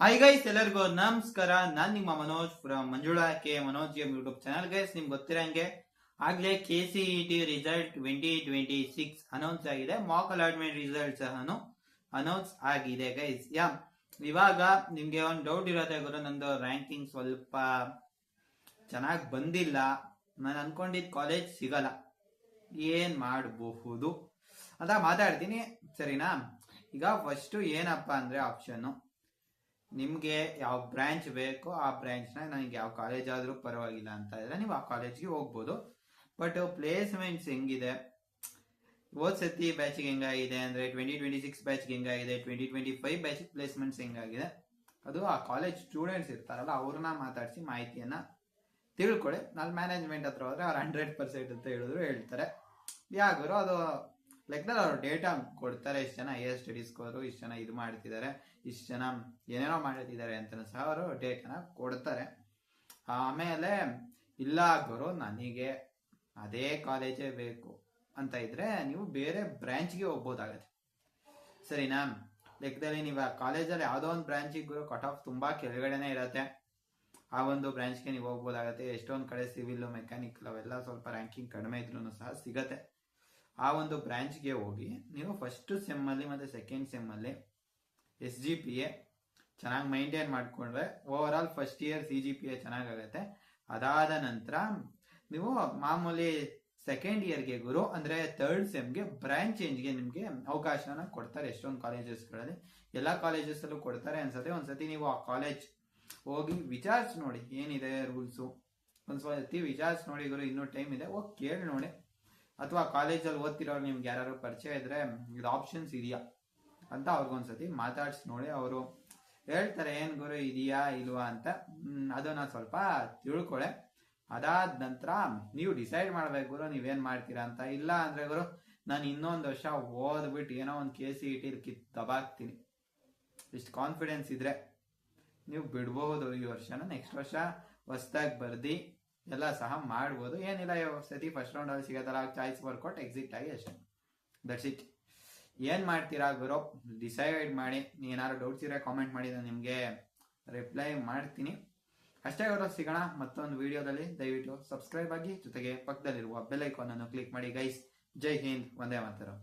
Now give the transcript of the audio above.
Hi guys, ಎಲ್ಲರಿಗೂ ನಮಸ್ಕಾರ. ನಾನ್ ನಿಮ್ಮ Manoj from Manjula K Manoj YouTube channel. Guys, ನಿಮ್ಗೆ ಗೊತ್ತಿರಂಗೆ ಆಗ್ಲೇ KCET ರಿಸಲ್ಟ್ 2026 ಅನೌನ್ಸ್ ಆಗಿದೆ. ಮಾಕ್ ಅಲಾಟ್ಮೆಂಟ್ ರಿಸಲ್ಟ್ ಸಹ ಅನೌನ್ಸ್ ಆಗಿದೆ ಗೈಸ್. ಇವಾಗ ನಿಮ್ಗೆ ಒಂದು ಡೌಟ್ ಇರುತ್ತೆ ಗುರು, ನಂದು ರ್ಯಾಂಕಿಂಗ್ ಸ್ವಲ್ಪ ಚೆನ್ನಾಗಿ ಬಂದಿಲ್ಲ, ನಾನು ಅನ್ಕೊಂಡಿದ್ ಕಾಲೇಜ್ ಸಿಗಲ್ಲ, ಏನ್ ಮಾಡಬಹುದು ಅಂತ ಮಾತಾಡ್ತೀನಿ, ಸರಿನಾ? ಈಗ ಫಸ್ಟ್ ಏನಪ್ಪ ಅಂದ್ರೆ ಆಪ್ಷನ್, ನಿಮ್ಗೆ ಯಾವ ಬ್ರಾಂಚ್ ಬೇಕೋ ಆ ಬ್ರಾಂಚ್ನ, ನನಗೆ ಯಾವ ಕಾಲೇಜ್ ಆದ್ರೂ ಪರವಾಗಿಲ್ಲ ಅಂತ ಇದ್ರೆ ನೀವು ಆ ಕಾಲೇಜ್ಗೆ ಹೋಗ್ಬೋದು. ಬಟ್ ಪ್ಲೇಸ್ಮೆಂಟ್ಸ್ ಹೆಂಗಿದೆ, ಹೋದ್ ಸತಿ ಬ್ಯಾಚ್ಗೆ ಹೆಂಗಾಗಿದೆ ಅಂದ್ರೆ 2026 ಬ್ಯಾಚ್ಗೆ ಹೆಂಗಾಗಿದೆ, 2025 ಬ್ಯಾಚ್ ಪ್ಲೇಸ್ಮೆಂಟ್ಸ್ ಹೆಂಗಾಗಿದೆ, ಅದು ಆ ಕಾಲೇಜ್ ಸ್ಟೂಡೆಂಟ್ಸ್ ಇರ್ತಾರಲ್ಲ ಅವ್ರನ್ನ ಮಾತಾಡಿಸಿ ಮಾಹಿತಿಯನ್ನ ತಿಳ್ಕೊಳ್ಳಿ. ನಲ್ಲಿ ಮ್ಯಾನೇಜ್ಮೆಂಟ್ ಹತ್ರ ಹೋದ್ರೆ ಅವ್ರು 100% ಅಂತ ಹೇಳಿದ್ರು ಹೇಳ್ತಾರೆ. ಯಾಕಂದ್ರೆ ಅದು ಲೆಕ್ಕದಲ್ಲಿ ಅವ್ರು ಡೇಟಾ ಕೊಡ್ತಾರೆ, ಇಷ್ಟು ಜನ ಹೈಯರ್ ಸ್ಟಡೀಸ್ಗೆ ಹೋದ್ರು, ಇಷ್ಟು ಜನ ಇದು ಮಾಡ್ತಿದ್ದಾರೆ, ಇಷ್ಟು ಜನ ಏನೇನೋ ಮಾಡ್ತಿದ್ದಾರೆ ಅಂತ ಸಹ ಅವರು ಡೇಟಾನ ಕೊಡ್ತಾರೆ. ಆಮೇಲೆ ಇಲ್ಲ ಗುರು ನನಗೆ ಅದೇ ಕಾಲೇಜೇ ಬೇಕು ಅಂತ ಇದ್ರೆ ನೀವು ಬೇರೆ ಬ್ರಾಂಚ್ಗೆ ಹೋಗ್ಬೋದಾಗತ್ತೆ, ಸರಿನಾ? ಲೆಕ್ಕದಲ್ಲಿ ನೀವು ಆ ಕಾಲೇಜಲ್ಲಿ ಯಾವುದೋ ಒಂದು ಬ್ರಾಂಚಿಗೆ ಗುರು ಕಟ್ ಆಫ್ ತುಂಬಾ ಕೆಳಗಡೆನೆ ಇರತ್ತೆ, ಆ ಒಂದು ಬ್ರಾಂಚ್ಗೆ ನೀವು ಹೋಗ್ಬೋದಾಗತ್ತೆ. ಎಷ್ಟೊಂದು ಕಡೆ ಸಿವಿಲ್, ಮೆಕ್ಯಾನಿಕಲ್ ಅವೆಲ್ಲ ಸ್ವಲ್ಪ ರ್ಯಾಂಕಿಂಗ್ ಕಡಿಮೆ ಇದ್ರೂ ಸಹ ಸಿಗತ್ತೆ. ಆ ಒಂದು ಬ್ರಾಂಚ್ಗೆ ಹೋಗಿ ನೀವು ಫಸ್ಟ್ ಸೆಮ್ಮಲ್ಲಿ ಮತ್ತು ಸೆಕೆಂಡ್ ಸೆಮ್ಮಲ್ಲಿ SGPA ಚೆನ್ನಾಗಿ ಮೈಂಟೈನ್ ಮಾಡಿಕೊಂಡ್ರೆ over all first year CGPA ಚೆನ್ನಾಗಾಗತ್ತೆ. ಅದಾದ ನಂತರ ನೀವು ಮಾಮೂಲಿ ಸೆಕೆಂಡ್ ಇಯರ್ಗೆ ಗುರು ಅಂದ್ರೆ ಥರ್ಡ್ ಸೆಮ್ಗೆ ಬ್ರಾಂಚ್ ಚೇಂಜ್ಗೆ ನಿಮಗೆ ಅವಕಾಶನ ಕೊಡ್ತಾರೆ. ಎಷ್ಟೊಂದು ಕಾಲೇಜಸ್ಗಳಲ್ಲಿ, ಎಲ್ಲ ಕಾಲೇಜಸ್ಸಲ್ಲೂ ಕೊಡ್ತಾರೆ ಅನ್ಸುತ್ತೆ. ಒಂದ್ಸತಿ ನೀವು ಆ ಕಾಲೇಜ್ ಹೋಗಿ ವಿಚಾರಿಸಿ ನೋಡಿ ಏನಿದೆ ರೂಲ್ಸು, ಒಂದ್ಸತಿ ವಿಚಾರಿಸಿ ನೋಡಿ ಗುರು, ಇನ್ನೂ ಟೈಮ್ ಇದೆ, ಹೋಗಿ ಕೇಳಿ ನೋಡಿ. ಅಥವಾ ಕಾಲೇಜಲ್ಲಿ ಓದ್ತಿರೋರು ನಿಮ್ಗೆ ಯಾರು ಪರಿಚಯ ಇದ್ರೆ ಇದು ಆಪ್ಷನ್ಸ್ ಇದೆಯಾ ಅಂತ ಅವ್ರಿಗೊಂದ್ಸತಿ ಮಾತಾಡ್ಸಿ ನೋಡಿ, ಅವರು ಹೇಳ್ತಾರೆ ಏನ್ ಗುರು ಇದೆಯಾ ಇಲ್ವಾ ಅಂತ. ಅದನ್ನ ಸ್ವಲ್ಪ ತಿಳ್ಕೊಳ್ಳೆ. ಅದಾದ ನಂತರ ನೀವು ಡಿಸೈಡ್ ಮಾಡ್ಬೇಕು ಗುರು ನೀವೇನ್ ಮಾಡ್ತೀರಾ ಅಂತ. ಇಲ್ಲ ಅಂದ್ರೆ ಗುರು ನಾನು ಇನ್ನೊಂದು ವರ್ಷ ಓದ್ಬಿಟ್ಟು ಏನೋ ಒಂದು KCET ದಬಾಕ್ತೀನಿ, ಇಷ್ಟು ಕಾನ್ಫಿಡೆನ್ಸ್ ಇದ್ರೆ ನೀವು ಬಿಡ್ಬಹುದು ಈ ವರ್ಷನ. ನೆಕ್ಸ್ಟ್ ವರ್ಷ ಹೊಸದಾಗಿ ಬರ್ದಿ ಎಲ್ಲ ಸಹ ಮಾಡ್ಬೋದು, ಏನಿಲ್ಲ. ಸತಿ ಫಸ್ಟ್ ರೌಂಡ್ ಅಲ್ಲಿ ಸಿಗತ್ತಲ್ಲ, ಚಾಯ್ಸ್ ವರ್ಕೌಟ್ ಎಕ್ಸಿಟ್ ಆಗಿ ಅಷ್ಟೇ, ದಟ್ಸ್ ಇಟ್. ಏನ್ ಮಾಡ್ತೀರಾ ಗುರು ಡಿಸೈಡ್ ಮಾಡಿ. ಏನಾದ್ರು ಡೌಟ್ಸ್ ಇದ್ರೆ ಕಾಮೆಂಟ್ ಮಾಡಿ, ನಾನು ನಿಮ್ಗೆ ರಿಪ್ಲೈ ಮಾಡ್ತೀನಿ. ಅಷ್ಟೇ ಗುರು, ಸಿಗೋಣ ಮತ್ತೊಂದು ವಿಡಿಯೋದಲ್ಲಿ. ದಯವಿಟ್ಟು ಸಬ್ಸ್ಕ್ರೈಬ್ ಆಗಿ, ಜೊತೆಗೆ ಪಕ್ಕದಲ್ಲಿರುವ ಬೆಲ್ ಐಕಾನ್ ಅನ್ನು ಕ್ಲಿಕ್ ಮಾಡಿ ಗೈಸ್. ಜೈ ಹಿಂದ್, ವಂದೇ ಮಾತರಂ.